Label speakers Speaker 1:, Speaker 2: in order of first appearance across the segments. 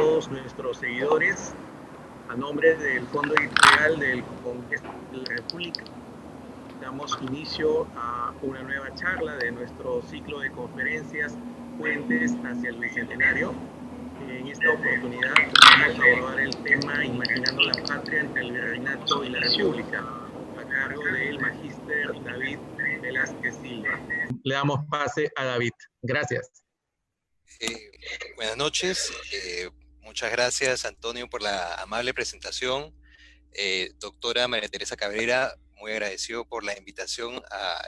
Speaker 1: todos nuestros seguidores. A nombre del Fondo Editorial del Congreso de la República, damos inicio a una nueva charla de nuestro ciclo de conferencias Puentes hacia el Bicentenario. En esta oportunidad vamos a abordar el tema Imaginando la Patria entre el Virreinato y la República, a cargo del magíster David Velázquez Silva. Le damos pase a David. Gracias.
Speaker 2: Buenas noches. Muchas gracias, Antonio, por la amable presentación. Doctora María Teresa Cabrera, muy agradecido por la invitación a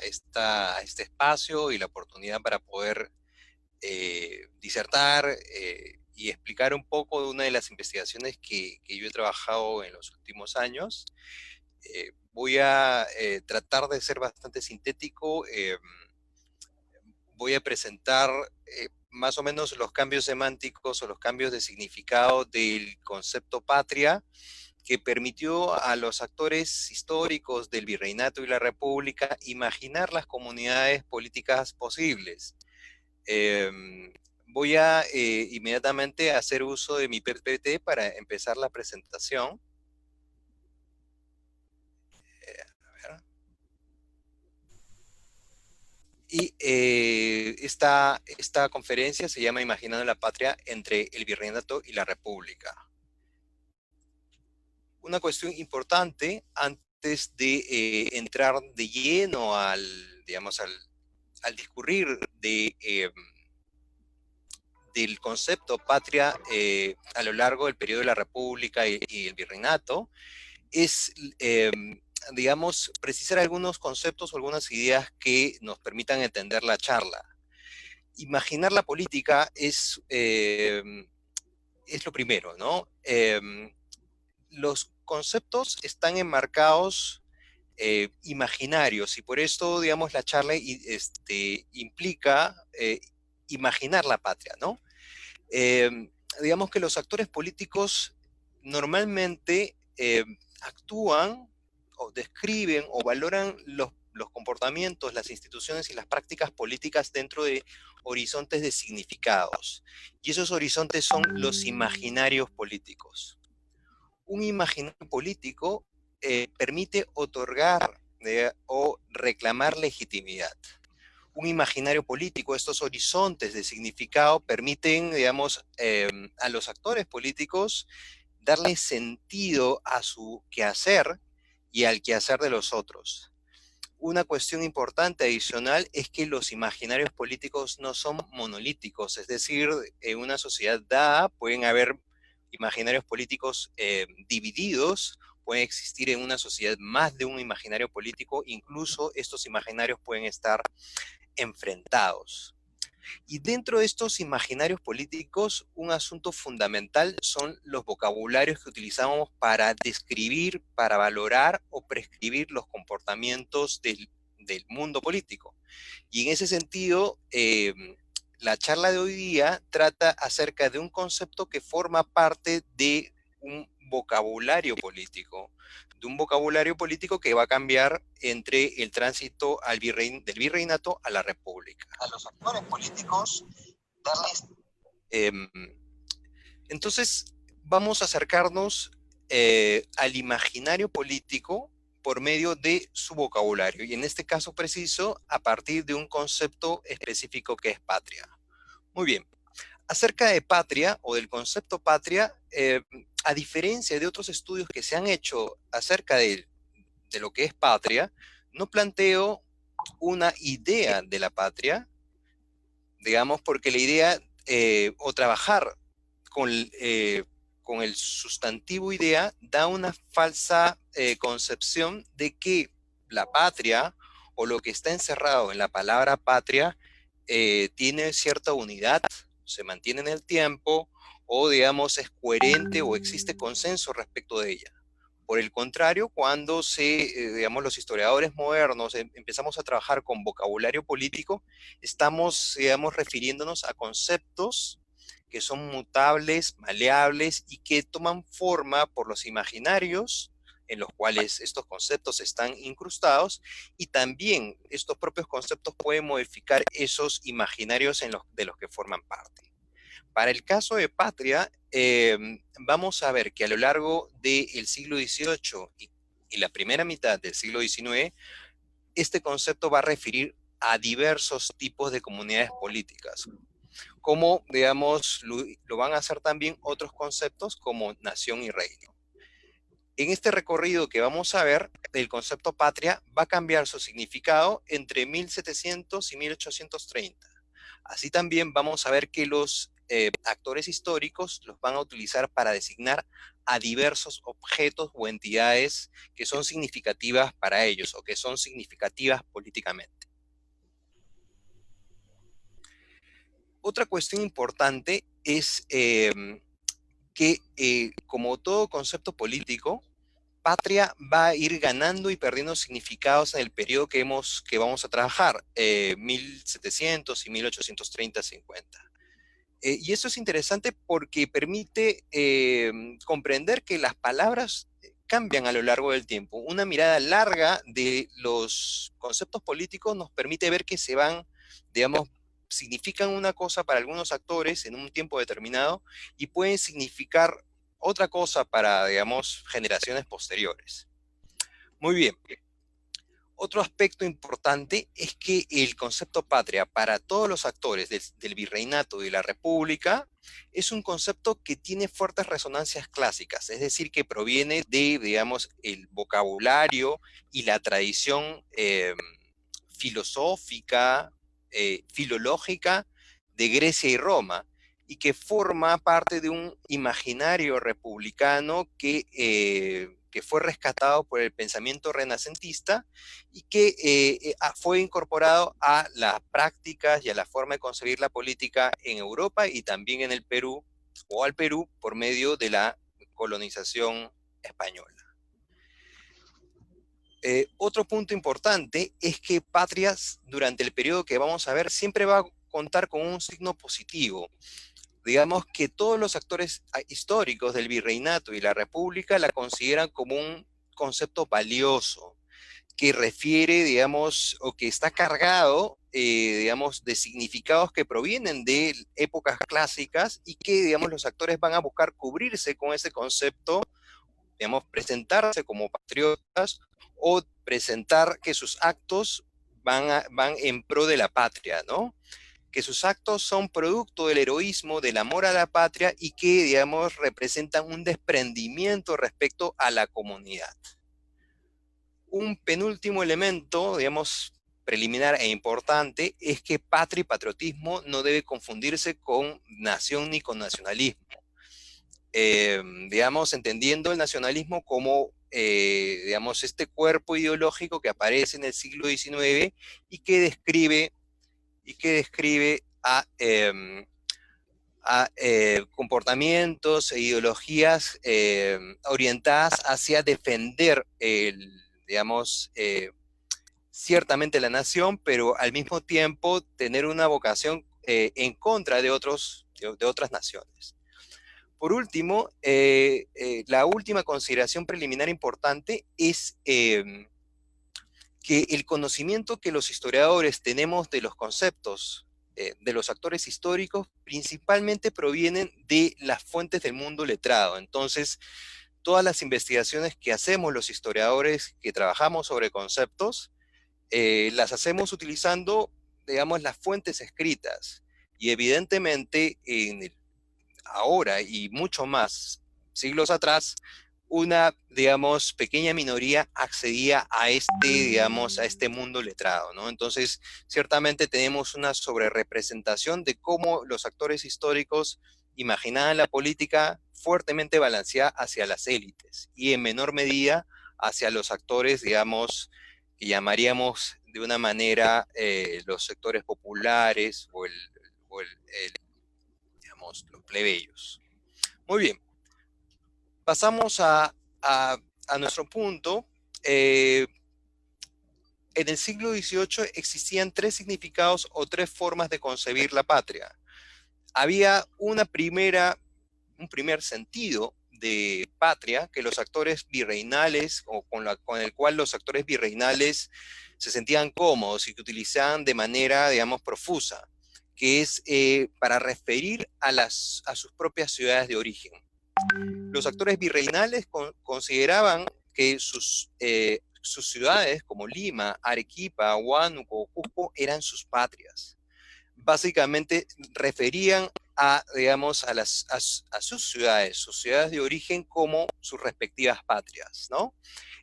Speaker 2: este espacio y la oportunidad para poder disertar y explicar un poco de una de las investigaciones que yo he trabajado en los últimos años. Voy a tratar de ser bastante sintético. Voy a presentar más o menos los cambios semánticos o los cambios de significado del concepto patria, que permitió a los actores históricos del virreinato y la república imaginar las comunidades políticas posibles. Voy a inmediatamente hacer uso de mi PPT para empezar la presentación. Y esta conferencia se llama Imaginando la Patria entre el Virreinato y la República. Una cuestión importante antes de entrar de lleno al discurrir del concepto patria a lo largo del periodo de la República y el Virreinato, es precisar algunos conceptos o algunas ideas que nos permitan entender la charla. Imaginar la política es lo primero, ¿no? Los conceptos están enmarcados imaginarios, y por esto, digamos, la charla implica imaginar la patria, ¿no? Digamos que los actores políticos normalmente actúan o describen o valoran los comportamientos, las instituciones y las prácticas políticas dentro de horizontes de significados. Y esos horizontes son los imaginarios políticos. Un imaginario político permite otorgar o reclamar legitimidad. Un imaginario político, estos horizontes de significado permiten, digamos, a los actores políticos darle sentido a su quehacer y al quehacer de los otros. Una cuestión importante adicional es que los imaginarios políticos no son monolíticos, es decir, en una sociedad dada pueden haber imaginarios políticos divididos, pueden existir en una sociedad más de un imaginario político, incluso estos imaginarios pueden estar enfrentados. Y dentro de estos imaginarios políticos, un asunto fundamental son los vocabularios que utilizamos para describir, para valorar o prescribir los comportamientos del mundo político. Y en ese sentido, la charla de hoy día trata acerca de un concepto que forma parte de un vocabulario político, que va a cambiar entre el tránsito del virreinato a la república. A los actores políticos darles... entonces, vamos a acercarnos al imaginario político por medio de su vocabulario, y en este caso preciso, a partir de un concepto específico que es patria. Muy bien. Acerca de patria, o del concepto patria, a diferencia de otros estudios que se han hecho acerca de lo que es patria, no planteo una idea de la patria, digamos, porque la idea, o trabajar con el sustantivo idea, da una falsa concepción de que la patria, o lo que está encerrado en la palabra patria, tiene cierta unidad, se mantiene en el tiempo, o digamos es coherente o existe consenso respecto de ella. Por el contrario, cuando digamos, los historiadores modernos empezamos a trabajar con vocabulario político, estamos, digamos, refiriéndonos a conceptos que son mutables, maleables y que toman forma por los imaginarios en los cuales estos conceptos están incrustados, y también estos propios conceptos pueden modificar esos imaginarios de los que forman parte. Para el caso de patria, vamos a ver que a lo largo del siglo XVIII y la primera mitad del siglo XIX, este concepto va a referir a diversos tipos de comunidades políticas, como, digamos, lo van a hacer también otros conceptos como nación y reino. En este recorrido que vamos a ver, el concepto patria va a cambiar su significado entre 1700 y 1830. Así también vamos a ver que los actores históricos los van a utilizar para designar a diversos objetos o entidades que son significativas para ellos o que son significativas políticamente. Otra cuestión importante es que, como todo concepto político, patria va a ir ganando y perdiendo significados en el periodo que vamos a trabajar, 1700 y 1830-50. Y eso es interesante porque permite comprender que las palabras cambian a lo largo del tiempo. Una mirada larga de los conceptos políticos nos permite ver que se van, digamos, significan una cosa para algunos actores en un tiempo determinado y pueden significar otra cosa para, digamos, generaciones posteriores. Muy bien. Otro aspecto importante es que el concepto patria para todos los actores del virreinato y de la república es un concepto que tiene fuertes resonancias clásicas, es decir, que proviene de, digamos, el vocabulario y la tradición filosófica, filológica de Grecia y Roma, y que forma parte de un imaginario republicano que fue rescatado por el pensamiento renacentista y que fue incorporado a las prácticas y a la forma de concebir la política en Europa y también en el Perú, o al Perú, por medio de la colonización española. Otro punto importante es que patrias, durante el periodo que vamos a ver, siempre va a contar con un signo positivo. Digamos que todos los actores históricos del virreinato y la república la consideran como un concepto valioso, que refiere, digamos, o que está cargado, digamos, de significados que provienen de épocas clásicas y que, digamos, los actores van a buscar cubrirse con ese concepto, digamos, presentarse como patriotas o presentar que sus actos van en pro de la patria, ¿no? Que sus actos son producto del heroísmo, del amor a la patria y que, digamos, representan un desprendimiento respecto a la comunidad. Un penúltimo elemento, digamos, preliminar e importante, es que patria y patriotismo no debe confundirse con nación ni con nacionalismo. Digamos, entendiendo el nacionalismo como, digamos, este cuerpo ideológico que aparece en el siglo XIX y que describe a comportamientos e ideologías orientadas hacia defender digamos, ciertamente la nación, pero al mismo tiempo tener una vocación en contra de otras naciones. Por último, la última consideración preliminar importante es que el conocimiento que los historiadores tenemos de los conceptos de los actores históricos principalmente provienen de las fuentes del mundo letrado. Entonces, todas las investigaciones que hacemos los historiadores que trabajamos sobre conceptos, las hacemos utilizando, digamos, las fuentes escritas. Y evidentemente, ahora y mucho más siglos atrás, una, digamos, pequeña minoría accedía a digamos, a este mundo letrado, ¿no? Entonces, ciertamente tenemos una sobrerepresentación de cómo los actores históricos imaginaban la política fuertemente balanceada hacia las élites y en menor medida hacia los actores, digamos, que llamaríamos de una manera los sectores populares digamos, los plebeyos. Muy bien. Pasamos a nuestro punto. En el siglo XVIII existían tres significados o tres formas de concebir la patria. Había un primer sentido de patria que los actores virreinales, o con el cual los actores virreinales se sentían cómodos y que utilizaban de manera, digamos, profusa, que es para referir a sus propias ciudades de origen. Los actores virreinales consideraban que sus ciudades como Lima, Arequipa, Huánuco, Cusco eran sus patrias. Básicamente referían a, digamos, a sus ciudades de origen como sus respectivas patrias, ¿no?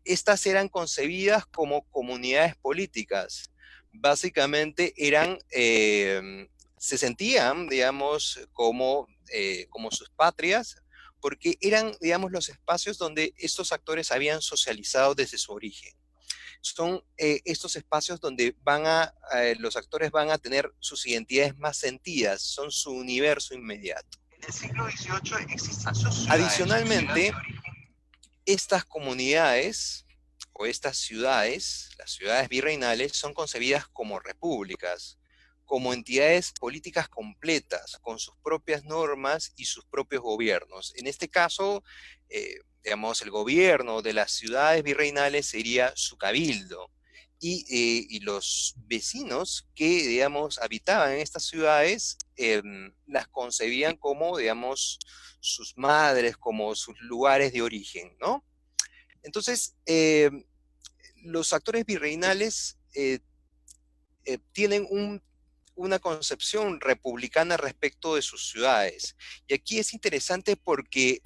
Speaker 2: Estas eran concebidas como comunidades políticas. Básicamente se sentían, digamos, como sus patrias, porque eran, digamos, los espacios donde estos actores habían socializado desde su origen. Son estos espacios donde los actores van a tener sus identidades más sentidas, son su universo inmediato.
Speaker 3: En el siglo XVIII existen sus ciudades.
Speaker 2: Adicionalmente, estas comunidades o estas ciudades, las ciudades virreinales, son concebidas como repúblicas, como entidades políticas completas, con sus propias normas y sus propios gobiernos. En este caso, digamos, el gobierno de las ciudades virreinales sería su cabildo, y los vecinos que, digamos, habitaban en estas ciudades las concebían como, digamos, sus madres, como sus lugares de origen, ¿no? Entonces, los actores virreinales tienen una concepción republicana respecto de sus ciudades. Y aquí es interesante porque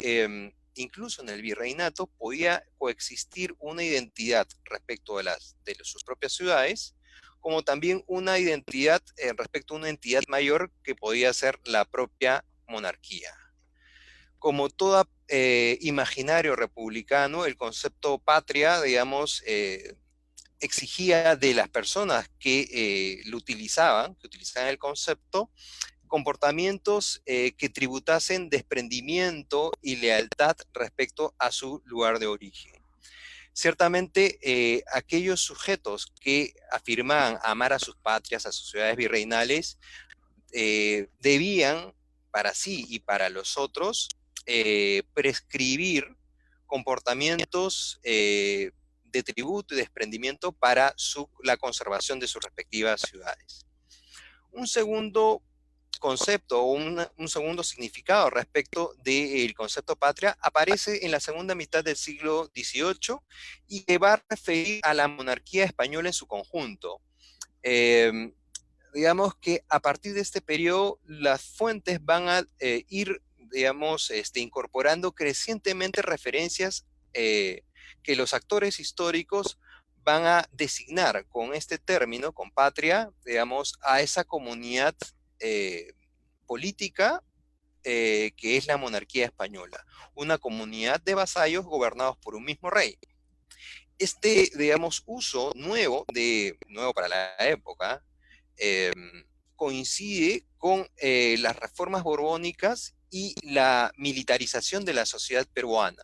Speaker 2: incluso en el virreinato podía coexistir una identidad respecto de sus propias ciudades, como también una identidad respecto a una entidad mayor que podía ser la propia monarquía. Como todo imaginario republicano, el concepto patria, digamos, exigía de las personas que lo utilizaban, que utilizaban el concepto, comportamientos que tributasen desprendimiento y lealtad respecto a su lugar de origen. Ciertamente, aquellos sujetos que afirmaban amar a sus patrias, a sus ciudades virreinales, debían, para sí y para los otros, prescribir comportamientos de tributo y desprendimiento para la conservación de sus respectivas ciudades. Un segundo concepto o un segundo significado respecto del concepto patria aparece en la segunda mitad del siglo XVIII y que va a referir a la monarquía española en su conjunto. Digamos que a partir de este periodo las fuentes van a ir, digamos, incorporando crecientemente referencias que los actores históricos van a designar con este término, con patria, digamos, a esa comunidad política que es la monarquía española, una comunidad de vasallos gobernados por un mismo rey. Digamos, uso nuevo para la época, coincide con las reformas borbónicas y la militarización de la sociedad peruana.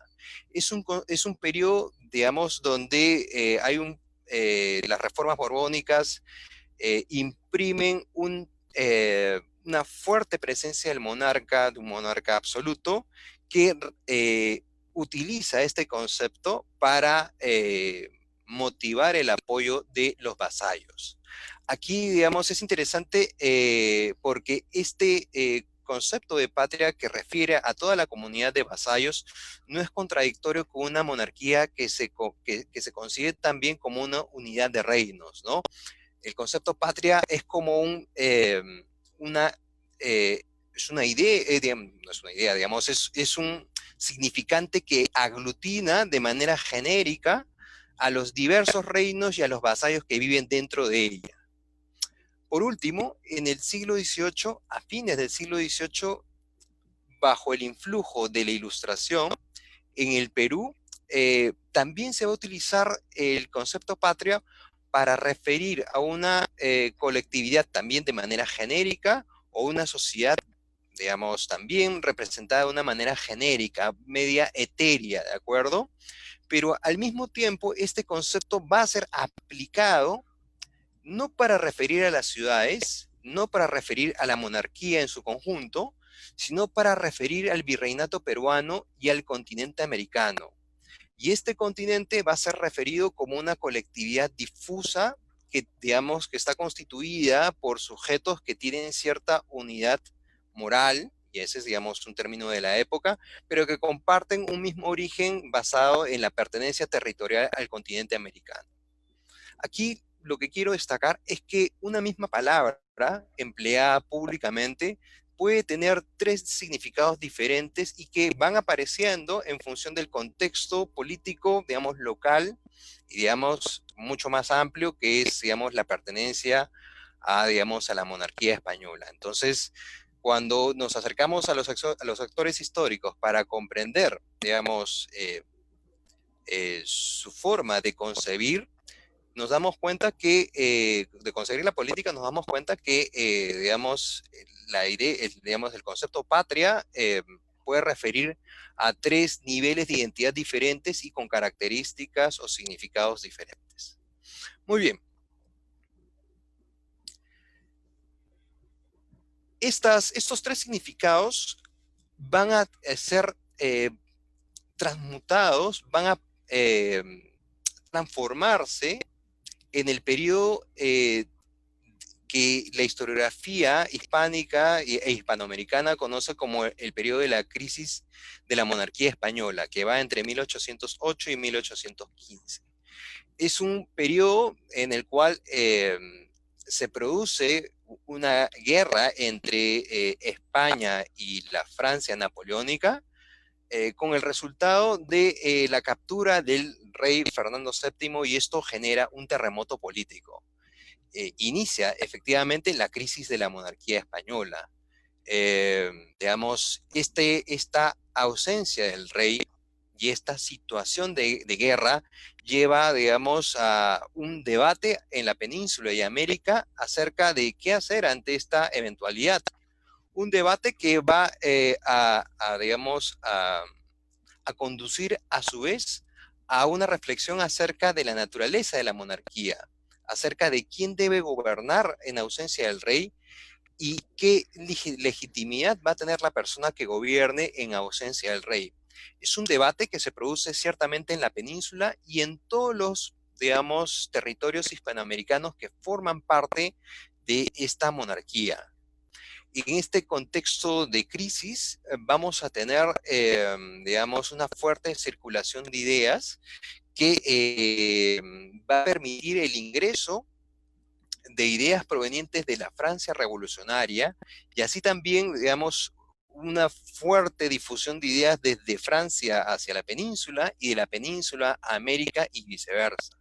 Speaker 2: Es un periodo, digamos, donde las reformas borbónicas imprimen una fuerte presencia de un monarca absoluto, que utiliza este concepto para motivar el apoyo de los vasallos. Aquí, digamos, es interesante porque concepto de patria que refiere a toda la comunidad de vasallos no es contradictorio con una monarquía que se concibe también como una unidad de reinos, ¿no? El concepto patria es como es una idea, no es una idea, digamos, es un significante que aglutina de manera genérica a los diversos reinos y a los vasallos que viven dentro de ella. Por último, en el siglo XVIII, a fines del siglo XVIII, bajo el influjo de la Ilustración, en el Perú también se va a utilizar el concepto patria para referir a una colectividad también de manera genérica o una sociedad, digamos, también representada de una manera genérica, media etérea, ¿de acuerdo? Pero al mismo tiempo este concepto va a ser aplicado no para referir a las ciudades, no para referir a la monarquía en su conjunto, sino para referir al virreinato peruano y al continente americano. Y este continente va a ser referido como una colectividad difusa que, digamos, que está constituida por sujetos que tienen cierta unidad moral, y ese es, digamos, un término de la época, pero que comparten un mismo origen basado en la pertenencia territorial al continente americano. Aquí lo que quiero destacar es que una misma palabra empleada públicamente puede tener tres significados diferentes y que van apareciendo en función del contexto político, digamos, local y, digamos, mucho más amplio, que es, digamos, la pertenencia a, digamos, a la monarquía española. Entonces, cuando nos acercamos a los actores históricos para comprender, digamos, su forma de concebir, nos damos cuenta que, de conseguir la política, nos damos cuenta que, digamos, la idea, digamos, el concepto patria puede referir a tres niveles de identidad diferentes y con características o significados diferentes. Muy bien. Estos tres significados van a ser transmutados, van a transformarse en el periodo que la historiografía hispánica e hispanoamericana conoce como el periodo de la crisis de la monarquía española, que va entre 1808 y 1815. Es un periodo en el cual se produce una guerra entre España y la Francia napoleónica, con el resultado de la captura del rey Fernando VII, y esto genera un terremoto político. Inicia efectivamente la crisis de la monarquía española. Digamos, esta ausencia del rey y esta situación de guerra lleva, digamos, a un debate en la península y América acerca de qué hacer ante esta eventualidad. Un debate que va digamos, a conducir a su vez a una reflexión acerca de la naturaleza de la monarquía, acerca de quién debe gobernar en ausencia del rey y qué legitimidad va a tener la persona que gobierne en ausencia del rey. Es un debate que se produce ciertamente en la península y en todos los, digamos, territorios hispanoamericanos que forman parte de esta monarquía. Y en este contexto de crisis vamos a tener, digamos, una fuerte circulación de ideas que va a permitir el ingreso de ideas provenientes de la Francia revolucionaria y así también, digamos, una fuerte difusión de ideas desde Francia hacia la península y de la península a América y viceversa.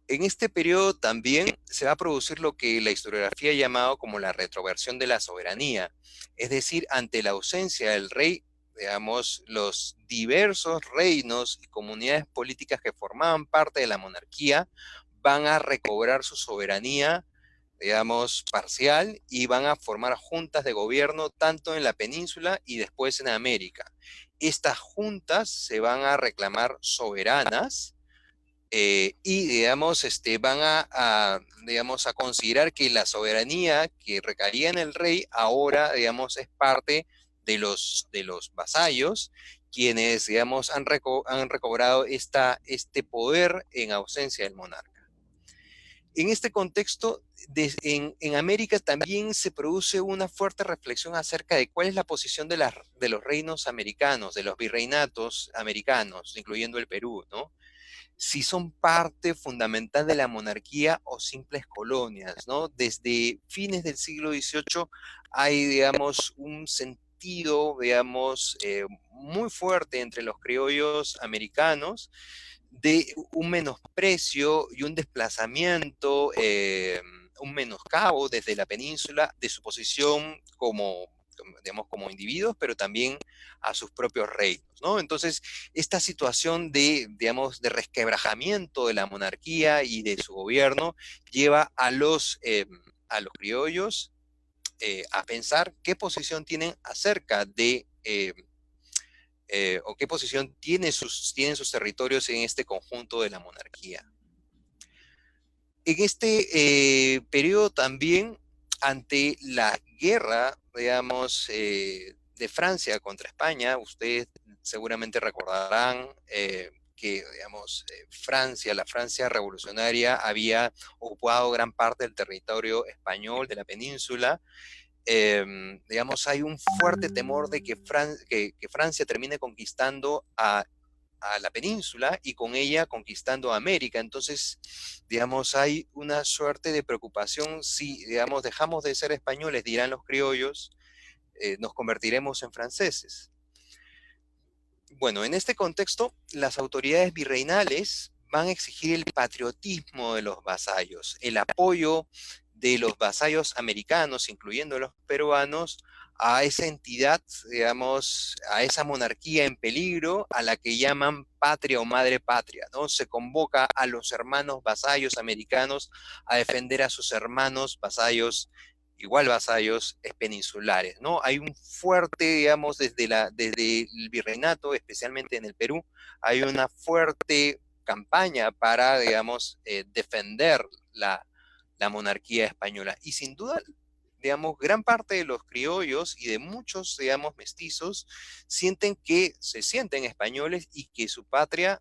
Speaker 2: En este periodo también se va a producir lo que la historiografía ha llamado como la retroversión de la soberanía, es decir, ante la ausencia del rey, digamos, los diversos reinos y comunidades políticas que formaban parte de la monarquía van a recobrar su soberanía, digamos, parcial, y van a formar juntas de gobierno tanto en la península y después en América. Estas juntas se van a reclamar soberanas, y digamos, van digamos, a considerar que la soberanía que recaía en el rey ahora, digamos, es parte de los vasallos, quienes, digamos, han recobrado este poder en ausencia del monarca. En este contexto, en América también se produce una fuerte reflexión acerca de cuál es la posición de los reinos americanos, de los virreinatos americanos, incluyendo el Perú, ¿no? Si son parte fundamental de la monarquía o simples colonias, ¿no? Desde fines del siglo XVIII hay, digamos, un sentido, digamos, muy fuerte entre los criollos americanos de un menosprecio y un desplazamiento, un menoscabo desde la península de su posición digamos, como individuos, pero también a sus propios reinos, ¿no? Entonces, esta situación de, digamos, de resquebrajamiento de la monarquía y de su gobierno lleva a los criollos a pensar qué posición tienen acerca de o qué posición tienen sus territorios en este conjunto de la monarquía. En este periodo también, ante la guerra, digamos, de Francia contra España, ustedes seguramente recordarán que, digamos, Francia, la Francia revolucionaria, había ocupado gran parte del territorio español, de la península. Digamos, hay un fuerte temor de que Francia termine conquistando a la península y con ella conquistando América. Entonces, digamos, hay una suerte de preocupación si, digamos, dejamos de ser españoles, dirán los criollos, nos convertiremos en franceses. Bueno, en este contexto, las autoridades virreinales van a exigir el patriotismo de los vasallos, el apoyo de los vasallos americanos, incluyendo los peruanos, a esa entidad, digamos, a esa monarquía en peligro, a la que llaman patria o madre patria, ¿no? Se convoca a los hermanos vasallos americanos a defender a sus hermanos vasallos, igual vasallos peninsulares, ¿no? Hay un fuerte, digamos, desde el virreinato, especialmente en el Perú, hay una fuerte campaña para, digamos, defender la monarquía española. Y sin duda, digamos, gran parte de los criollos y de muchos, digamos, mestizos se sienten españoles y que su patria,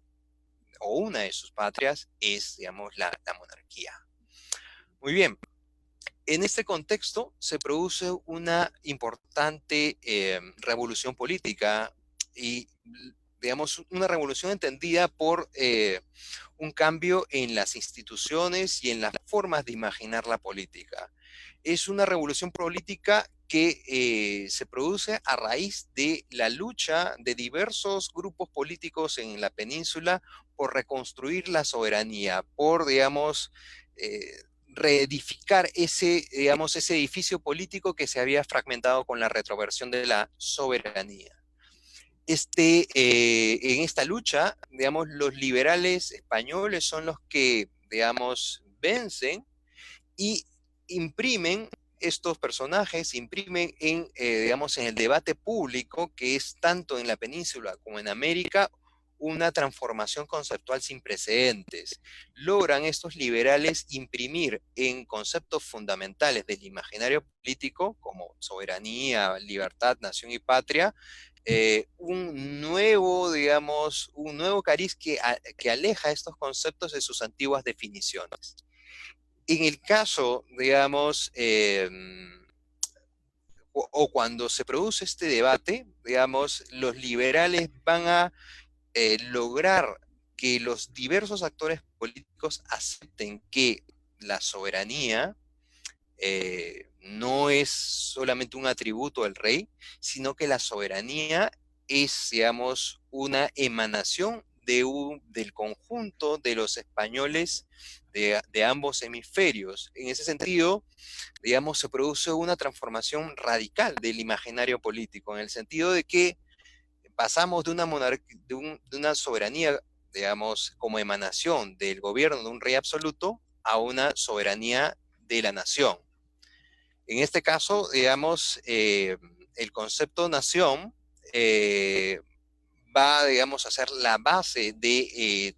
Speaker 2: o una de sus patrias, es, digamos, la monarquía. Muy bien. En este contexto se produce una importante revolución política y, digamos, una revolución entendida por un cambio en las instituciones y en las formas de imaginar la política. Es una revolución política que se produce a raíz de la lucha de diversos grupos políticos en la península por reconstruir la soberanía, por, digamos, reedificar digamos, ese edificio político que se había fragmentado con la retroversión de la soberanía. En esta lucha, digamos, los liberales españoles son los que, digamos, vencen y imprimen estos personajes, imprimen digamos, en el debate público, que es tanto en la península como en América, una transformación conceptual sin precedentes. Logran estos liberales imprimir en conceptos fundamentales del imaginario político, como soberanía, libertad, nación y patria, un nuevo, digamos, un nuevo cariz que aleja estos conceptos de sus antiguas definiciones. En el caso, digamos, o cuando se produce este debate, digamos, los liberales van a lograr que los diversos actores políticos acepten que la soberanía no es solamente un atributo del rey, sino que la soberanía es, digamos, una emanación del conjunto de los españoles de ambos hemisferios. En ese sentido, digamos, se produce una transformación radical del imaginario político, en el sentido de que pasamos de una soberanía, digamos, como emanación del gobierno de un rey absoluto a una soberanía de la nación. En este caso, digamos, el concepto nación va, digamos, a ser la base de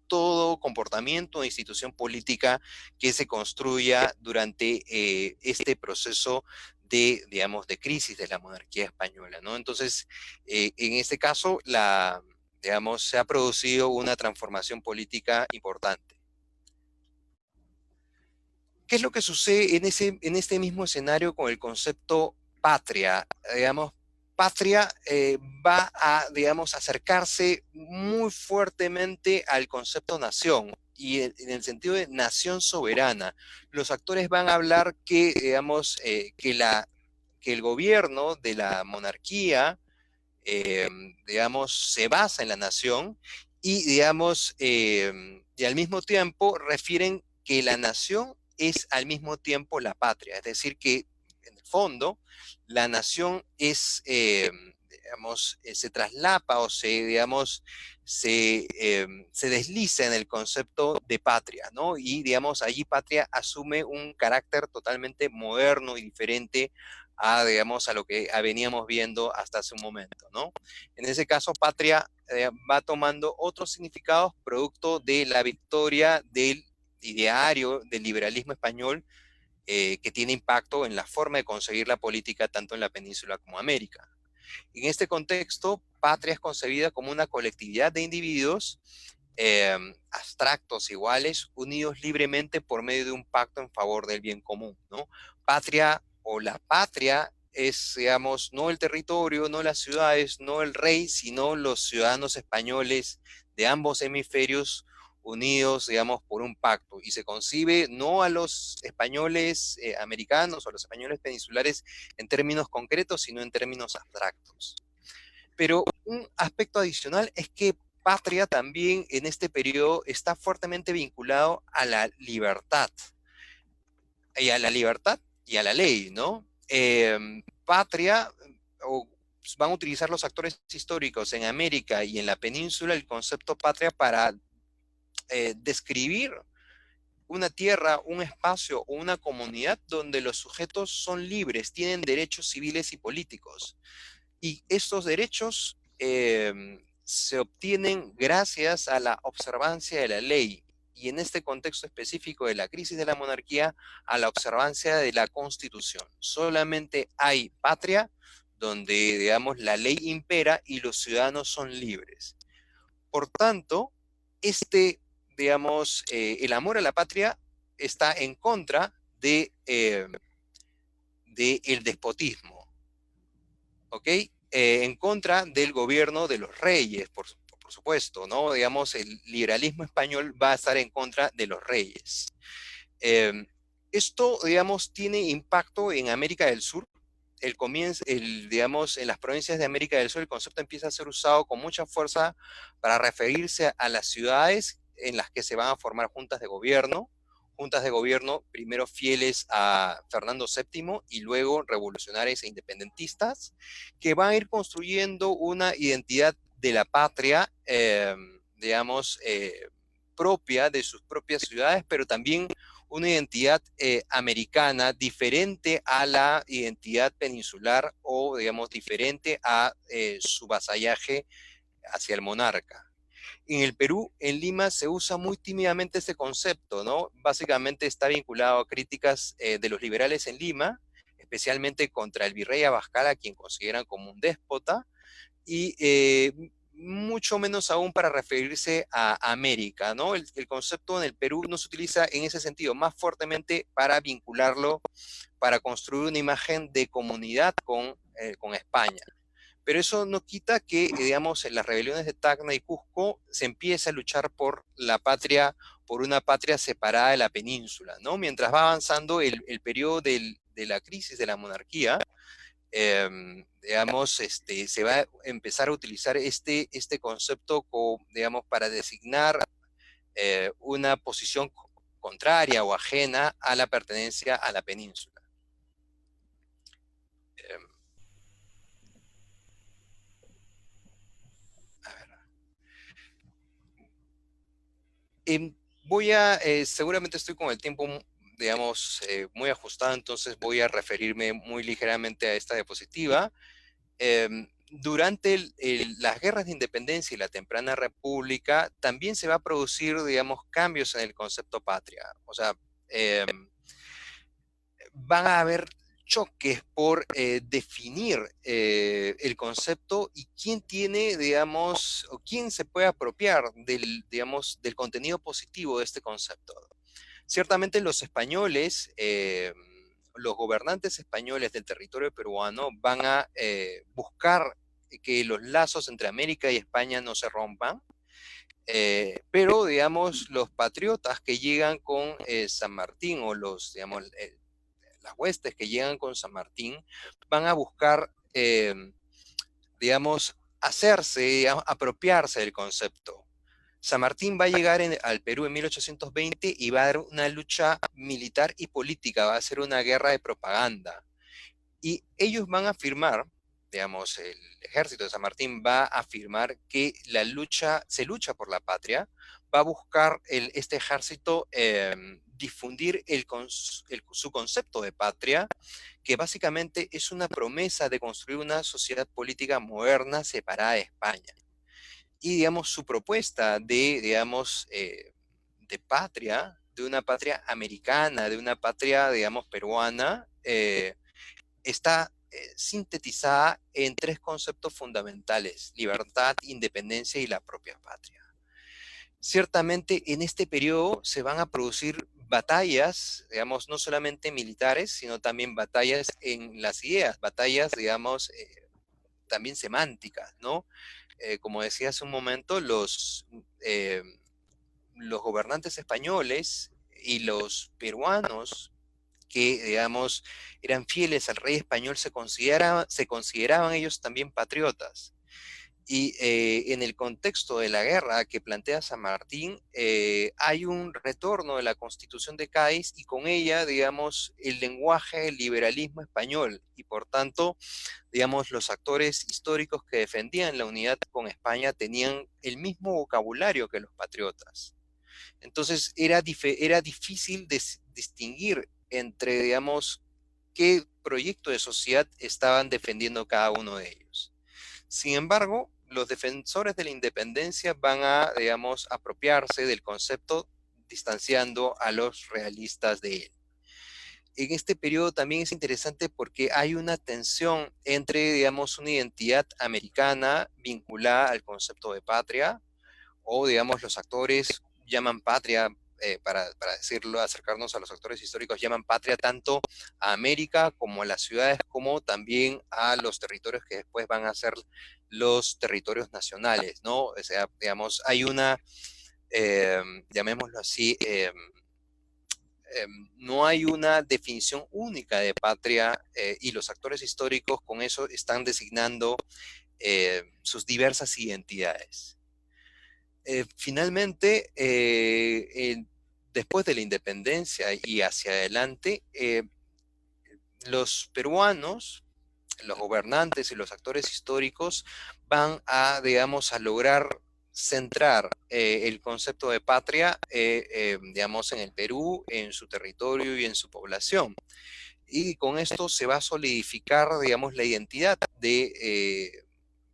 Speaker 2: todo comportamiento e institución política que se construya durante este proceso digamos, de crisis de la monarquía española, ¿no? Entonces, en este caso, digamos, se ha producido una transformación política importante. ¿Qué es lo que sucede en este mismo escenario con el concepto patria? Digamos, patria va a, digamos, acercarse muy fuertemente al concepto nación, y en el sentido de nación soberana. Los actores van a hablar que, digamos, que el gobierno de la monarquía, digamos, se basa en la nación y, digamos, y al mismo tiempo refieren que la nación es al mismo tiempo la patria. Es decir, que en el fondo la nación es, digamos, se traslapa o digamos, se desliza en el concepto de patria, ¿no? Y, digamos, allí patria asume un carácter totalmente moderno y diferente digamos, a lo que veníamos viendo hasta hace un momento, ¿no? En ese caso, patria va tomando otros significados producto de la victoria del ideario del liberalismo español, que tiene impacto en la forma de conseguir la política tanto en la península como América. En este contexto, patria es concebida como una colectividad de individuos abstractos, iguales, unidos libremente por medio de un pacto en favor del bien común, ¿no? Patria o la patria es, digamos, no el territorio, no las ciudades, no el rey, sino los ciudadanos españoles de ambos hemisferios unidos, digamos, por un pacto. Y se concibe no a los españoles americanos o a los españoles peninsulares en términos concretos, sino en términos abstractos. Pero un aspecto adicional es que patria también en este periodo está fuertemente vinculado a la libertad, y a la libertad y a la ley, ¿no? Patria, o van a utilizar los actores históricos en América y en la península el concepto patria para describir una tierra, un espacio o una comunidad donde los sujetos son libres, tienen derechos civiles y políticos. Y estos derechos se obtienen gracias a la observancia de la ley, y en este contexto específico de la crisis de la monarquía, a la observancia de la Constitución. Solamente hay patria donde, digamos, la ley impera y los ciudadanos son libres. Por tanto, digamos, el amor a la patria está en contra de el despotismo, ¿ok? En contra del gobierno de los reyes, por supuesto, ¿no? Digamos, el liberalismo español va a estar en contra de los reyes. Esto, digamos, tiene impacto en América del Sur. Digamos, en las provincias de América del Sur, el concepto empieza a ser usado con mucha fuerza para referirse a las ciudades en las que se van a formar juntas de gobierno primero fieles a Fernando VII y luego revolucionarias e independentistas, que van a ir construyendo una identidad de la patria, digamos, propia de sus propias ciudades, pero también una identidad americana diferente a la identidad peninsular o, digamos, diferente a su vasallaje hacia el monarca. En el Perú, en Lima, se usa muy tímidamente este concepto, ¿no? Básicamente está vinculado a críticas de los liberales en Lima, especialmente contra el virrey Abascal, a quien consideran como un déspota, y mucho menos aún para referirse a América, ¿no? El concepto en el Perú no se utiliza en ese sentido, más fuertemente para vincularlo, para construir una imagen de comunidad con España. Pero eso no quita que, digamos, en las rebeliones de Tacna y Cusco se empiece a luchar por la patria, por una patria separada de la península, ¿no? Mientras va avanzando el periodo de la crisis de la monarquía, digamos, se va a empezar a utilizar este concepto, digamos, para designar una posición contraria o ajena a la pertenencia a la península. Seguramente estoy con el tiempo, digamos, muy ajustado, entonces voy a referirme muy ligeramente a esta diapositiva. Durante las guerras de independencia y la temprana república, también se va a producir, digamos, cambios en el concepto patria. O sea, van a haber choques por definir el concepto y quién tiene, digamos, o quién se puede apropiar digamos, del contenido positivo de este concepto. Ciertamente los españoles, los gobernantes españoles del territorio peruano van a buscar que los lazos entre América y España no se rompan, pero, digamos, los patriotas que llegan con San Martín, o digamos, las huestes que llegan con San Martín, van a buscar, digamos, apropiarse del concepto. San Martín va a llegar al Perú en 1820 y va a dar una lucha militar y política, va a ser una guerra de propaganda. Y ellos van a afirmar, digamos, el ejército de San Martín va a afirmar que se lucha por la patria, va a buscar este ejército difundir su concepto de patria, que básicamente es una promesa de construir una sociedad política moderna separada de España. Y, digamos, su propuesta digamos, de patria, de una patria americana, de una patria, digamos, peruana, está sintetizada en tres conceptos fundamentales: libertad, independencia y la propia patria. Ciertamente en este periodo se van a producir batallas, digamos, no solamente militares, sino también batallas en las ideas, batallas, digamos, también semánticas, ¿no? Como decía hace un momento, los gobernantes españoles y los peruanos que, digamos, eran fieles al rey español, se consideraban ellos también patriotas. Y en el contexto de la guerra que plantea San Martín, hay un retorno de la Constitución de Cádiz y con ella, digamos, el lenguaje del liberalismo español y por tanto, digamos, los actores históricos que defendían la unidad con España tenían el mismo vocabulario que los patriotas. Entonces era difícil distinguir entre, digamos, qué proyecto de sociedad estaban defendiendo cada uno de ellos. Sin embargo, los defensores de la independencia van a, digamos, apropiarse del concepto distanciando a los realistas de él. En este periodo también es interesante porque hay una tensión entre, digamos, una identidad americana vinculada al concepto de patria, o, digamos, los actores llaman patria, para decirlo, acercarnos a los actores históricos, llaman patria tanto a América como a las ciudades, como también a los territorios que después van a ser los territorios nacionales, ¿no? O sea, digamos, hay una, llamémoslo así, no hay una definición única de patria, y los actores históricos con eso están designando sus diversas identidades. Finalmente, después de la independencia y hacia adelante, los peruanos, los gobernantes y los actores históricos van a, digamos, a lograr centrar el concepto de patria, digamos, en el Perú, en su territorio y en su población. Y con esto se va a solidificar, digamos, la identidad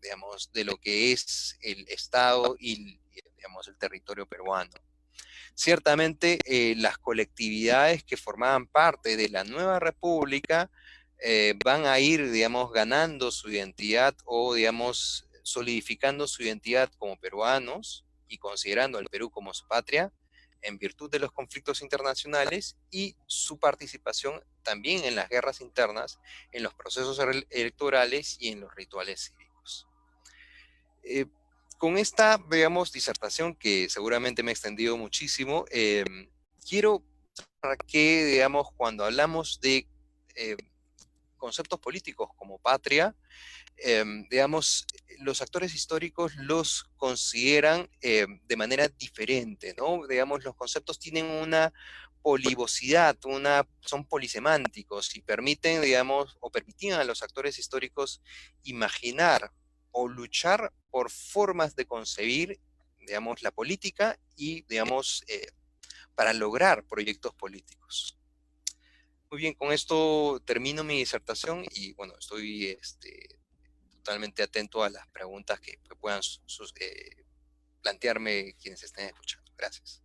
Speaker 2: digamos, de lo que es el Estado y, digamos, el territorio peruano. Ciertamente, las colectividades que formaban parte de la nueva república van a ir, digamos, ganando su identidad o, digamos, solidificando su identidad como peruanos y considerando al Perú como su patria en virtud de los conflictos internacionales y su participación también en las guerras internas, en los procesos electorales y en los rituales cívicos. Eh, con esta, digamos, disertación, que seguramente me he extendido muchísimo, quiero para que, digamos, cuando hablamos de conceptos políticos como patria, digamos, los actores históricos los consideran de manera diferente, ¿no? Digamos, los conceptos tienen una polivocidad, son polisemánticos y permiten, digamos, o permitían a los actores históricos imaginar o luchar por formas de concebir, digamos, la política y, digamos, para lograr proyectos políticos. Muy bien, con esto termino mi disertación y, bueno, estoy totalmente atento a las preguntas que puedan plantearme quienes estén escuchando. Gracias.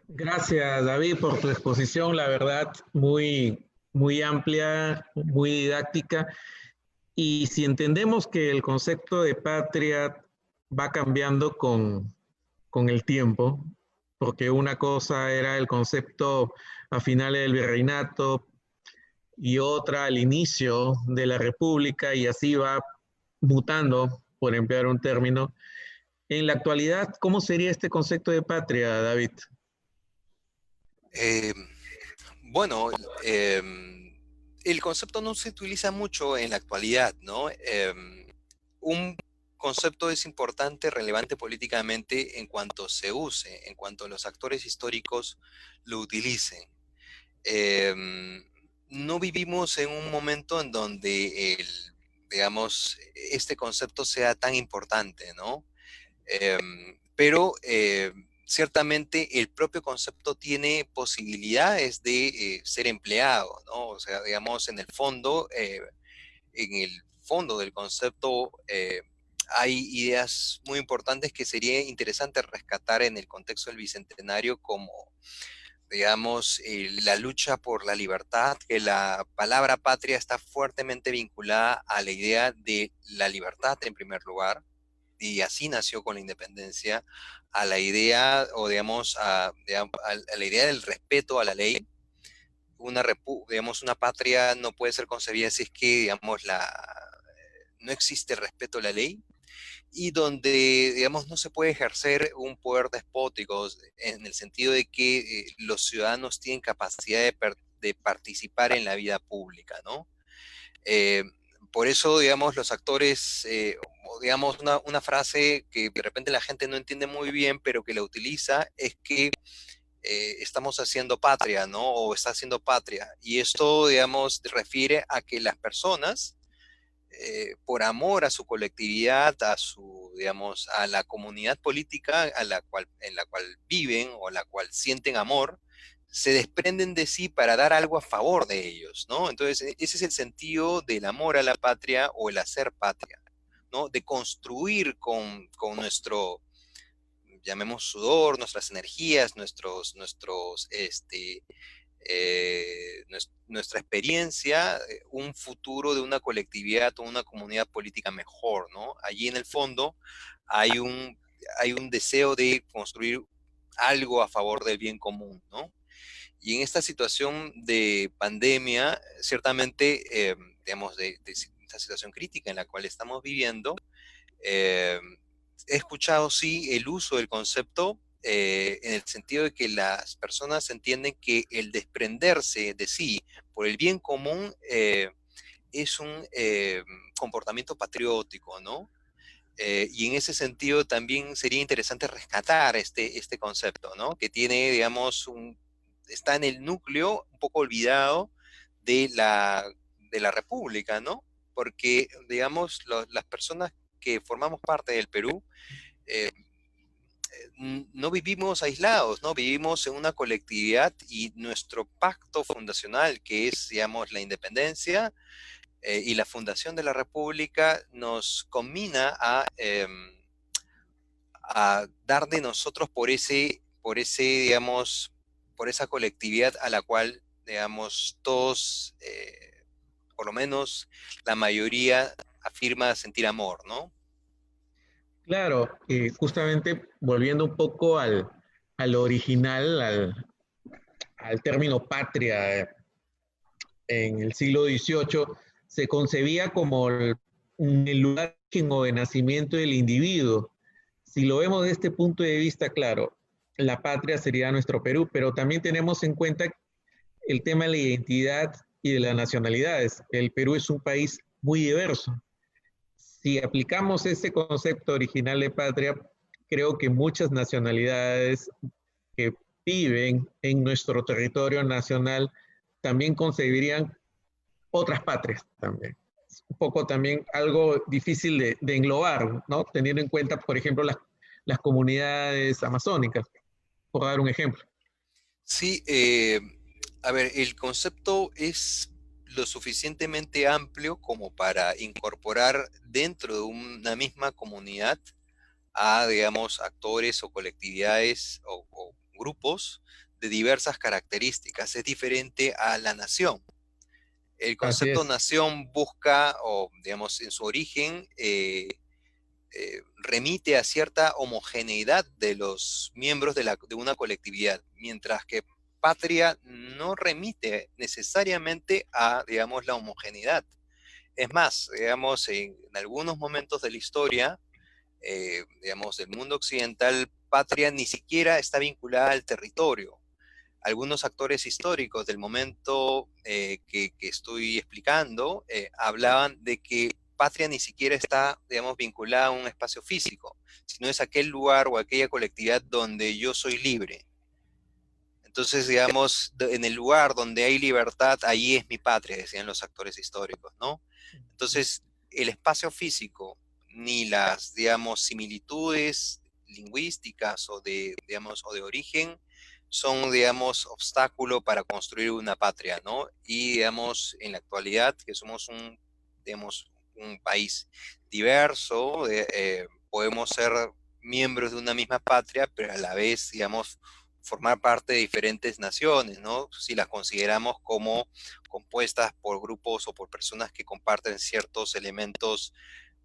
Speaker 1: Gracias, David, por tu exposición, la verdad, muy amplia, muy didáctica. Y si entendemos que el concepto de patria va cambiando con el tiempo, porque una cosa era el concepto a finales del virreinato y otra al inicio de la república, y así va mutando, por emplear un término. En la actualidad, ¿cómo sería este concepto de patria, David?
Speaker 2: Eh, bueno, el concepto no se utiliza mucho en la actualidad, ¿no? Un concepto es importante, relevante políticamente en cuanto se use, en cuanto los actores históricos lo utilicen. No vivimos en un momento en donde digamos, este concepto sea tan importante, ¿no? Pero ciertamente el propio concepto tiene posibilidades de ser empleado, ¿no? O sea, digamos, en el fondo del concepto, hay ideas muy importantes que sería interesante rescatar en el contexto del Bicentenario, como, digamos, la lucha por la libertad, que la palabra patria está fuertemente vinculada a la idea de la libertad en primer lugar, y así nació con la independencia, a la idea, o digamos, a la idea del respeto a la ley. Digamos, una patria no puede ser concebida si es que, digamos, no existe el respeto a la ley, y donde, digamos, no se puede ejercer un poder despótico en el sentido de que los ciudadanos tienen capacidad de participar en la vida pública, ¿no? Eh, por eso, digamos, los actores, o digamos, una frase que de repente la gente no entiende muy bien, pero que la utiliza, es que estamos haciendo patria, ¿no? O está haciendo patria. Y esto, digamos, refiere a que las personas, por amor a su colectividad, a su, digamos, a la comunidad política en la cual viven o la cual sienten amor, se desprenden de sí para dar algo a favor de ellos, ¿no? Entonces, ese es el sentido del amor a la patria o el hacer patria, ¿no? De construir con nuestro, llamemos sudor, nuestras energías, nuestra experiencia, un futuro de una colectividad o una comunidad política mejor, ¿no? Allí en el fondo hay un deseo de construir algo a favor del bien común, ¿no? Y en esta situación de pandemia, ciertamente, digamos, de esta situación crítica en la cual estamos viviendo, eh, he escuchado, sí, el uso del concepto en el sentido de que las personas entienden que el desprenderse de sí por el bien común es un comportamiento patriótico, ¿no? Y en ese sentido también sería interesante rescatar este concepto, ¿no? Que tiene, digamos, está en el núcleo un poco olvidado de la República, ¿no? Porque, digamos, las personas que formamos parte del Perú, eh, no vivimos aislados, ¿no? Vivimos en una colectividad, y nuestro pacto fundacional, que es, digamos, la independencia y la fundación de la República, nos combina a dar de nosotros digamos, por esa colectividad a la cual, digamos, todos, por lo menos la mayoría, afirma sentir amor, ¿no?
Speaker 1: Claro, justamente volviendo un poco al original, al término patria en el siglo XVIII, se concebía como el lugar o de nacimiento del individuo. Si lo vemos de este punto de vista, claro, la patria sería nuestro Perú, pero también tenemos en cuenta el tema de la identidad y de las nacionalidades. El Perú es un país muy diverso. Si aplicamos ese concepto original de patria, creo que muchas nacionalidades que viven en nuestro territorio nacional también concebirían otras patrias también. Es un poco también algo difícil de englobar, ¿no? Teniendo en cuenta, por ejemplo, las comunidades amazónicas, por dar un ejemplo.
Speaker 2: Sí, a ver, el concepto es lo suficientemente amplio como para incorporar dentro de una misma comunidad a, digamos, actores o colectividades o grupos de diversas características. Es diferente a la nación. El
Speaker 1: Así
Speaker 2: concepto
Speaker 1: es.
Speaker 2: nación busca, o digamos, en su origen, remite a cierta homogeneidad de los miembros de una colectividad, mientras que patria no remite necesariamente a, digamos, la homogeneidad. Es más, digamos, en algunos momentos de la historia, digamos, del mundo occidental, patria ni siquiera está vinculada al territorio. Algunos actores históricos del momento que estoy explicando hablaban de que patria ni siquiera está, digamos, vinculada a un espacio físico, sino es aquel lugar o aquella colectividad donde yo soy libre. Entonces, digamos, en el lugar donde hay libertad, ahí es mi patria, decían los actores históricos, ¿no? Entonces, el espacio físico, ni las, digamos, similitudes lingüísticas digamos, o de origen, son, digamos, obstáculo para construir una patria, ¿no? Y, digamos, en la actualidad, que somos digamos, un país diverso, podemos ser miembros de una misma patria, pero a la vez, digamos, formar parte de diferentes naciones, ¿no? Si las consideramos como compuestas por grupos o por personas que comparten ciertos elementos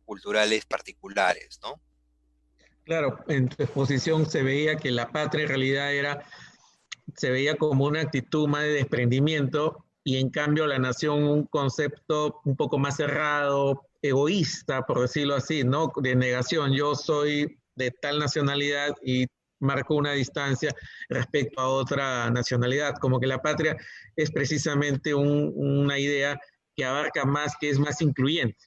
Speaker 2: culturales particulares, ¿no?
Speaker 1: Claro, en tu exposición se veía que la patria en realidad se veía como una actitud más de desprendimiento y en cambio la nación un concepto un poco más cerrado, egoísta, por decirlo así, ¿no? De negación, yo soy de tal nacionalidad y marco una distancia respecto a otra nacionalidad, como que la patria es precisamente una idea que abarca más, que es más incluyente.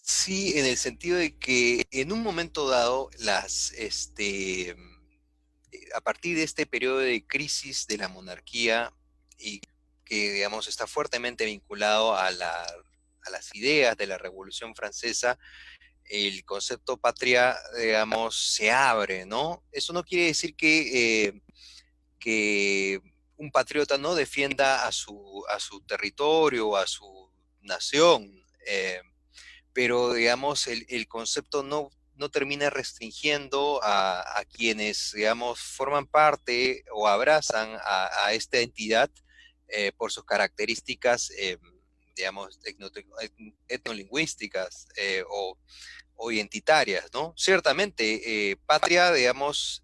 Speaker 2: Sí, en el sentido de que en un momento dado, a partir de este periodo de crisis de la monarquía y que, digamos, está fuertemente vinculado a las ideas de la Revolución Francesa, el concepto patria, digamos, se abre, ¿no? Eso no quiere decir que un patriota no defienda a su territorio, a su nación, pero digamos, el concepto no termina restringiendo a quienes, digamos, forman parte o abrazan a esta entidad por sus características, digamos, etnolingüísticas o identitarias, ¿no? Ciertamente, patria, digamos,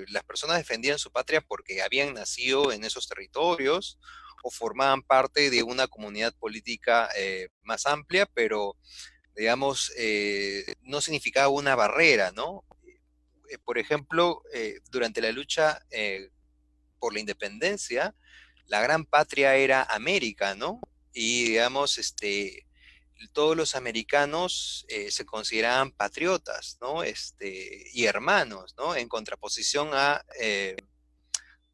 Speaker 2: las personas defendían su patria porque habían nacido en esos territorios o formaban parte de una comunidad política más amplia, pero digamos, no significaba una barrera, ¿no? Por ejemplo, durante la lucha por la independencia, la gran patria era América, ¿no? Y digamos, todos los americanos se consideraban patriotas, ¿no? Y hermanos, ¿no? En contraposición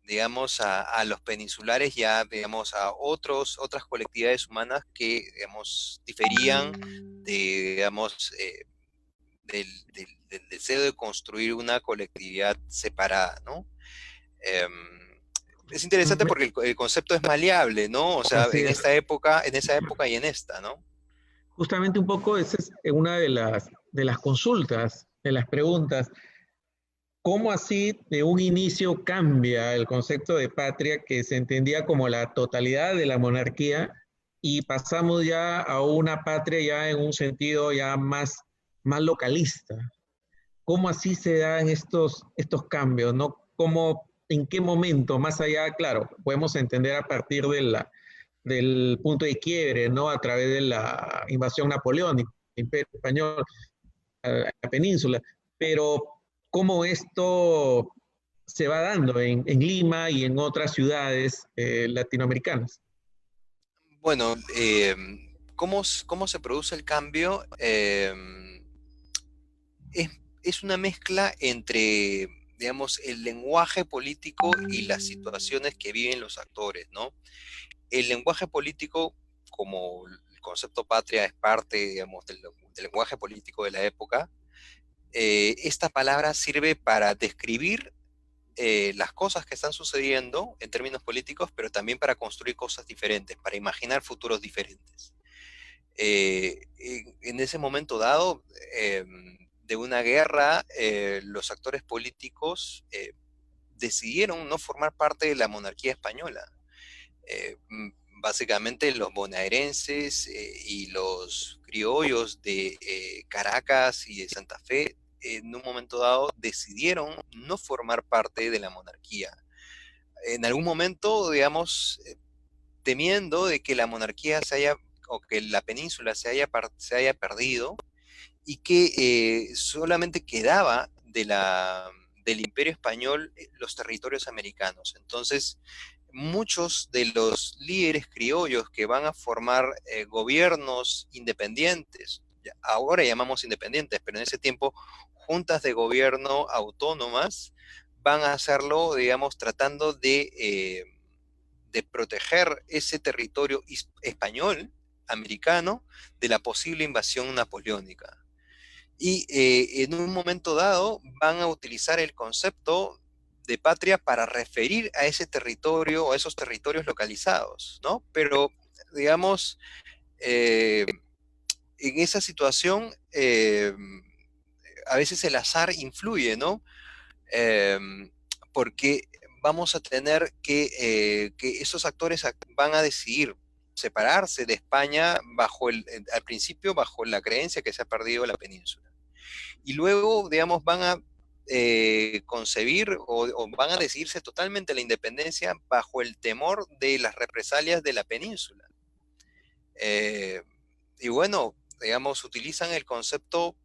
Speaker 2: digamos, a los peninsulares ya, digamos, a otras colectividades humanas que, digamos, diferían de, digamos, del deseo de construir una colectividad separada, ¿no? Em, es interesante porque el concepto es maleable, ¿no? O sea,
Speaker 1: Así es.
Speaker 2: en esa época y en esta, ¿no?
Speaker 1: Justamente un poco esa es una de las consultas, de las preguntas. ¿Cómo así de un inicio cambia el concepto de patria que se entendía como la totalidad de la monarquía y pasamos ya a una patria ya en un sentido ya más localista? ¿Cómo así se dan estos cambios, ¿no? ¿Cómo, en qué momento, más allá, claro, podemos entender a partir del punto de quiebre, ¿no? A través de la invasión napoleónica, el Imperio Español, a la península, pero cómo esto se va dando en Lima y en otras ciudades latinoamericanas.
Speaker 2: Bueno, ¿cómo se produce el cambio? Es, es una mezcla entre, digamos, el lenguaje político y las situaciones que viven los actores, ¿no? El lenguaje político, como el concepto patria es parte, digamos, del lenguaje político de la época, esta palabra sirve para describir las cosas que están sucediendo en términos políticos, pero también para construir cosas diferentes, para imaginar futuros diferentes. En ese momento dado de una guerra, los actores políticos decidieron no formar parte de la monarquía española. Básicamente los bonaerenses y los criollos de Caracas y de Santa Fe en un momento dado decidieron no formar parte de la monarquía. En algún momento, digamos, temiendo de que la monarquía se haya, o que la península se haya perdido y que solamente quedaba del imperio español los territorios americanos. Entonces, muchos de los líderes criollos que van a formar gobiernos independientes, ahora llamamos independientes, pero en ese tiempo juntas de gobierno autónomas, van a hacerlo, digamos, tratando de proteger ese territorio español, americano, de la posible invasión napoleónica. Y en un momento dado van a utilizar el concepto de patria para referir a ese territorio o a esos territorios localizados, ¿no? Pero, digamos, eh, en esa situación, a veces el azar influye, ¿no? Porque vamos a tener que esos actores van a decidir separarse de España al principio bajo la creencia que se ha perdido la península. Y luego, digamos, van a concebir o van a decidirse totalmente la independencia bajo el temor de las represalias de la península. Eh, y bueno, digamos, utilizan el concepto,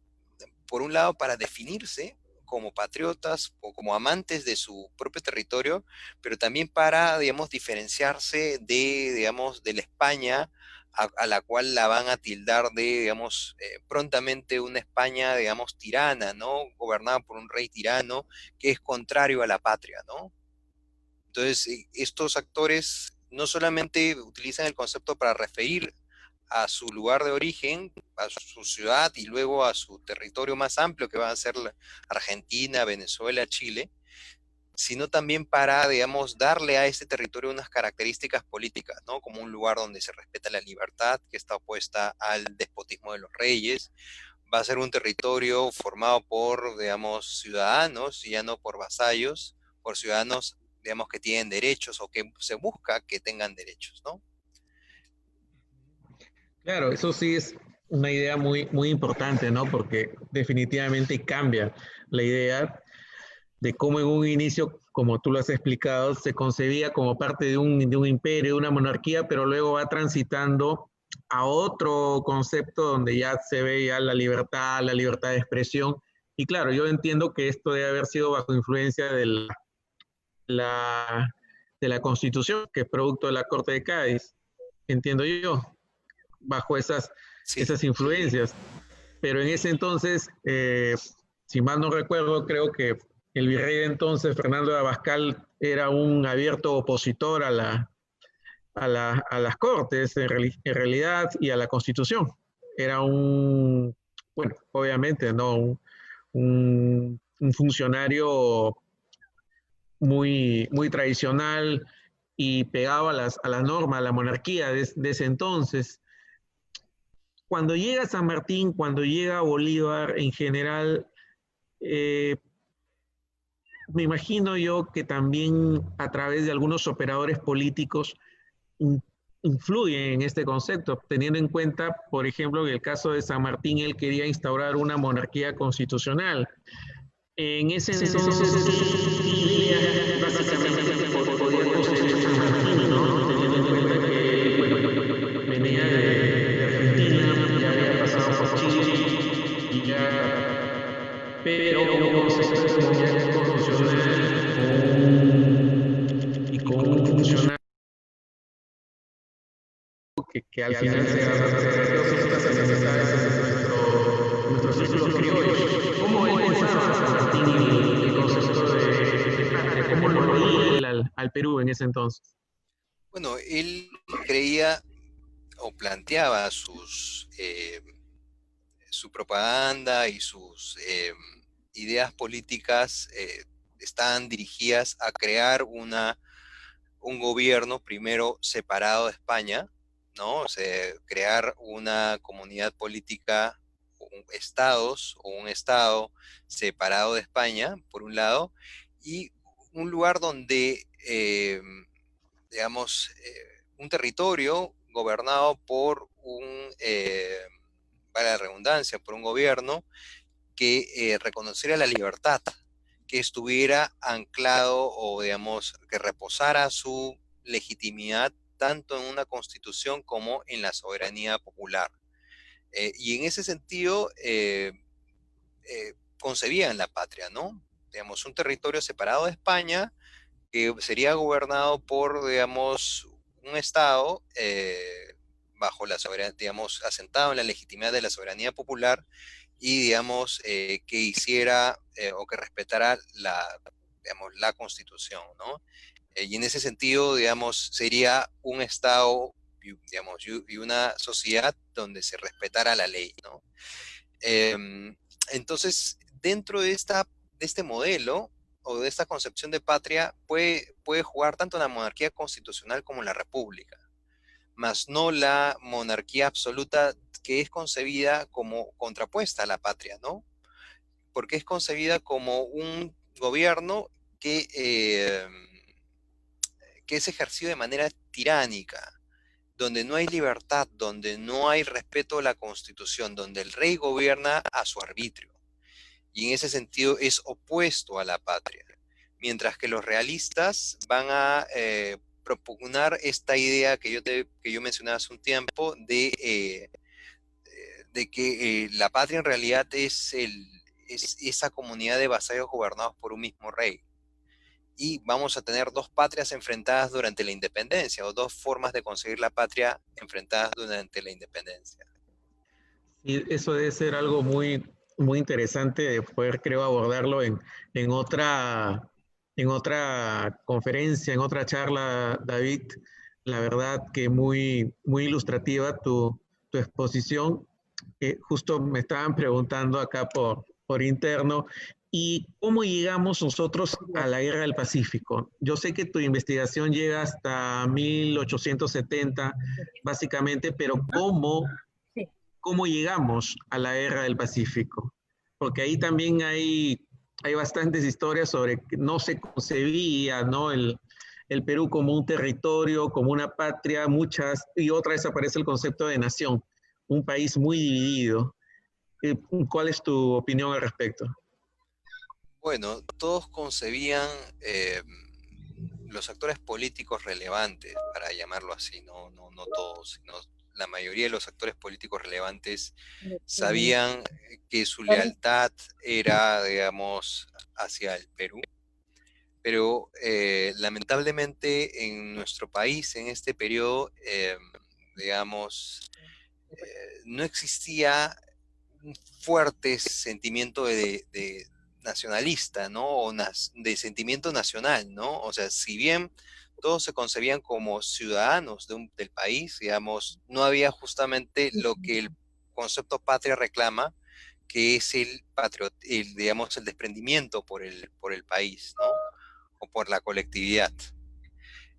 Speaker 2: por un lado, para definirse como patriotas o como amantes de su propio territorio, pero también para, digamos, diferenciarse digamos, de la España a la cual la van a tildar de, digamos, prontamente una España, digamos, tirana, ¿no? Gobernada por un rey tirano que es contrario a la patria, ¿no? Entonces, estos actores no solamente utilizan el concepto para referir a su lugar de origen, a su ciudad y luego a su territorio más amplio que va a ser Argentina, Venezuela, Chile, sino también para, digamos, darle a este territorio unas características políticas, ¿no? Como un lugar donde se respeta la libertad, que está opuesta al despotismo de los reyes. Va a ser un territorio formado por, digamos, ciudadanos, y ya no por vasallos, por ciudadanos, digamos, que tienen derechos o que se busca que tengan derechos, ¿no?
Speaker 1: Claro, eso sí es una idea muy, muy importante, ¿no? Porque definitivamente cambia la idea de cómo en un inicio, como tú lo has explicado, se concebía como parte de un imperio, de una monarquía, pero luego va transitando a otro concepto donde ya se ve ya la libertad de expresión. Y claro, yo entiendo que esto debe haber sido bajo influencia la, de la Constitución, que es producto de la Corte de Cádiz, entiendo yo, bajo
Speaker 2: Sí.
Speaker 1: esas influencias. Pero en ese entonces, si mal no recuerdo, creo que el virrey de entonces, Fernando de Abascal, era un abierto opositor a las Cortes, en realidad, y a la Constitución. Era bueno, obviamente, ¿no? Un funcionario muy, muy tradicional y pegado a la norma, a la monarquía de ese entonces. Cuando llega San Martín, cuando llega Bolívar en general, eh, me imagino yo que también a través de algunos operadores políticos in, influyen en este concepto, teniendo en cuenta, por ejemplo, que el caso de San Martín, él quería instaurar una monarquía constitucional. En ese entonces, idea básicamente podía conseguir San Martín, ¿no? Teniendo en cuenta que, bueno, venía de Argentina, ya había pasado por Chile, y ya, pero un concepto de monarquía constitucional y con un funcionario que al final se va a hacer todas estas amistades en nuestro círculo criollo. ¿Cómo él pensaba San Martín el concepto de patria? ¿Cómo lo veía él al Perú en ese entonces?
Speaker 2: Bueno, él creía o planteaba su propaganda y sus ideas políticas estaban dirigidas a crear un gobierno primero separado de España, ¿no? O sea, crear una comunidad política, estados o un estado separado de España, por un lado, y un lugar donde, digamos, un territorio gobernado por para la redundancia, por un gobierno que reconociera la libertad, que estuviera anclado o, digamos, que reposara su legitimidad tanto en una constitución como en la soberanía popular. Y en ese sentido, concebían la patria, ¿no? Digamos, un territorio separado de España que sería gobernado por, digamos, un Estado bajo la soberanía, digamos, asentado en la legitimidad de la soberanía popular y, digamos, que hiciera o que respetara digamos, la Constitución, ¿no? Y en ese sentido, digamos, sería un Estado, digamos, y una sociedad donde se respetara la ley, ¿no? Entonces, dentro de este modelo o de esta concepción de patria, puede jugar tanto la monarquía constitucional como la república, más no la monarquía absoluta que es concebida como contrapuesta a la patria, ¿no? Porque es concebida como un gobierno que es ejercido de manera tiránica, donde no hay libertad, donde no hay respeto a la Constitución, donde el rey gobierna a su arbitrio. Y en ese sentido es opuesto a la patria. Mientras que los realistas van a propugnar esta idea que yo mencionaba hace un tiempo de que la patria en realidad es esa comunidad de vasallos gobernados por un mismo rey. Y vamos a tener dos patrias enfrentadas durante la independencia, o dos formas de conseguir la patria enfrentadas durante la independencia.
Speaker 1: Y eso debe ser algo muy interesante de poder, creo, abordarlo en en otra conferencia, en otra charla, David. La verdad que muy ilustrativa tu exposición. Justo me estaban preguntando acá por interno, ¿y cómo llegamos nosotros a la Guerra del Pacífico? Yo sé que tu investigación llega hasta 1870, básicamente, pero ¿cómo llegamos a la Guerra del Pacífico? Porque ahí también hay bastantes historias sobre que no se concebía, ¿no? El Perú como un territorio, como una patria, muchas, y otra vez aparece el concepto de nación, un país muy dividido. ¿Cuál es tu opinión al respecto?
Speaker 2: Bueno, todos concebían, los actores políticos relevantes, para llamarlo así, no todos, sino la mayoría de los actores políticos relevantes sabían que su lealtad era, digamos, hacia el Perú, pero lamentablemente en nuestro país, en este periodo, digamos, no existía un fuerte sentimiento de nacionalista, ¿no? De sentimiento nacional, ¿no? O sea, si bien todos se concebían como ciudadanos del país, digamos, no había justamente lo que el concepto patria reclama, que es digamos, el desprendimiento por el país, ¿no? O por la colectividad.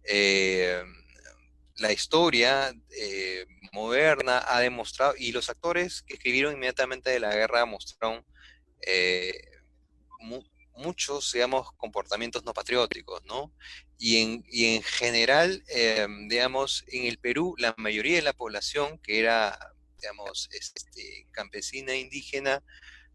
Speaker 2: Eh, la historia moderna ha demostrado, y los actores que escribieron inmediatamente de la guerra mostraron eh, mu muchos, digamos, comportamientos no patrióticos, ¿no? Y en general, digamos, en el Perú, la mayoría de la población, que era, digamos, campesina e indígena,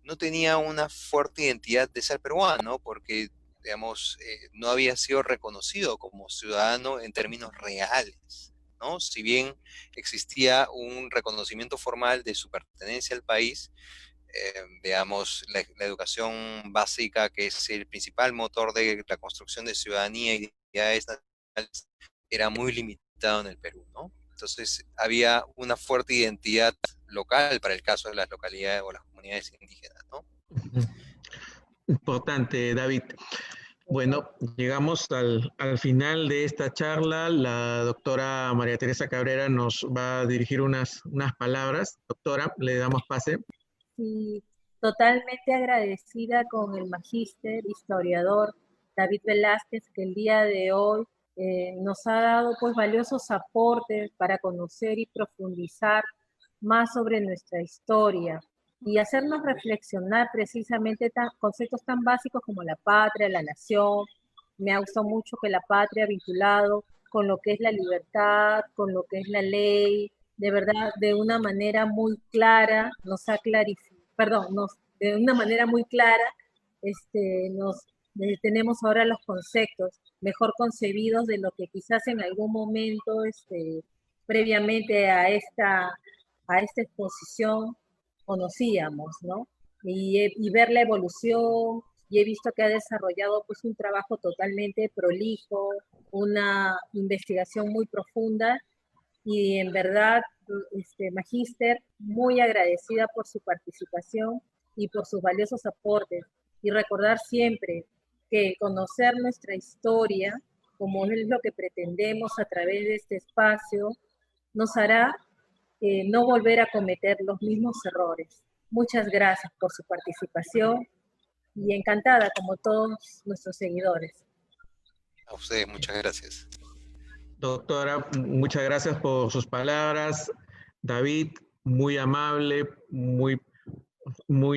Speaker 2: no tenía una fuerte identidad de ser peruano, ¿no? Porque, digamos, no había sido reconocido como ciudadano en términos reales, ¿no? Si bien existía un reconocimiento formal de su pertenencia al país, digamos, la educación básica, que es el principal motor de la construcción de ciudadanía y identidades nacionales, era muy limitado en el Perú, ¿no? Entonces había una fuerte identidad local para el caso de las localidades o las comunidades indígenas, ¿no?
Speaker 1: Importante, David. Bueno, llegamos al final de esta charla. La doctora María Teresa Cabrera nos va a dirigir unas palabras. Doctora, le damos pase.
Speaker 4: Y totalmente agradecida con el magíster historiador David Velázquez, que el día de hoy nos ha dado pues valiosos aportes para conocer y profundizar más sobre nuestra historia y hacernos reflexionar precisamente conceptos tan básicos como la patria, la nación. Me ha gustado mucho que la patria vinculado con lo que es la libertad, con lo que es la ley, de verdad, de una manera muy clara, nos ha clarificado, perdón, de una manera muy clara, tenemos ahora los conceptos mejor concebidos de lo que quizás en algún momento, previamente a esta exposición conocíamos, ¿no? Y ver la evolución, y he visto que ha desarrollado pues un trabajo totalmente prolijo, una investigación muy profunda, y en verdad, magíster, muy agradecida por su participación y por sus valiosos aportes. Y recordar siempre que conocer nuestra historia, como es lo que pretendemos a través de este espacio, nos hará no volver a cometer los mismos errores. Muchas gracias por su participación y encantada como todos nuestros seguidores.
Speaker 2: A ustedes, muchas gracias.
Speaker 1: Doctora, muchas gracias por sus palabras. David, muy amable, muy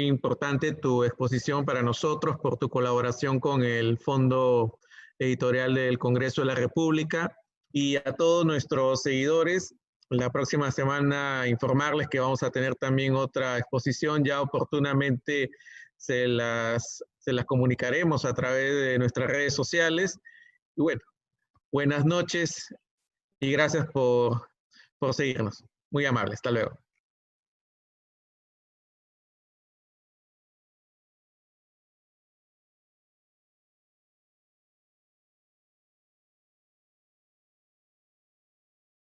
Speaker 1: importante tu exposición para nosotros por tu colaboración con el Fondo Editorial del Congreso de la República, y a todos nuestros seguidores, la próxima semana informarles que vamos a tener también otra exposición. Ya oportunamente se las comunicaremos a través de nuestras redes sociales. Y bueno, buenas noches y gracias por seguirnos. Muy amable. Hasta luego.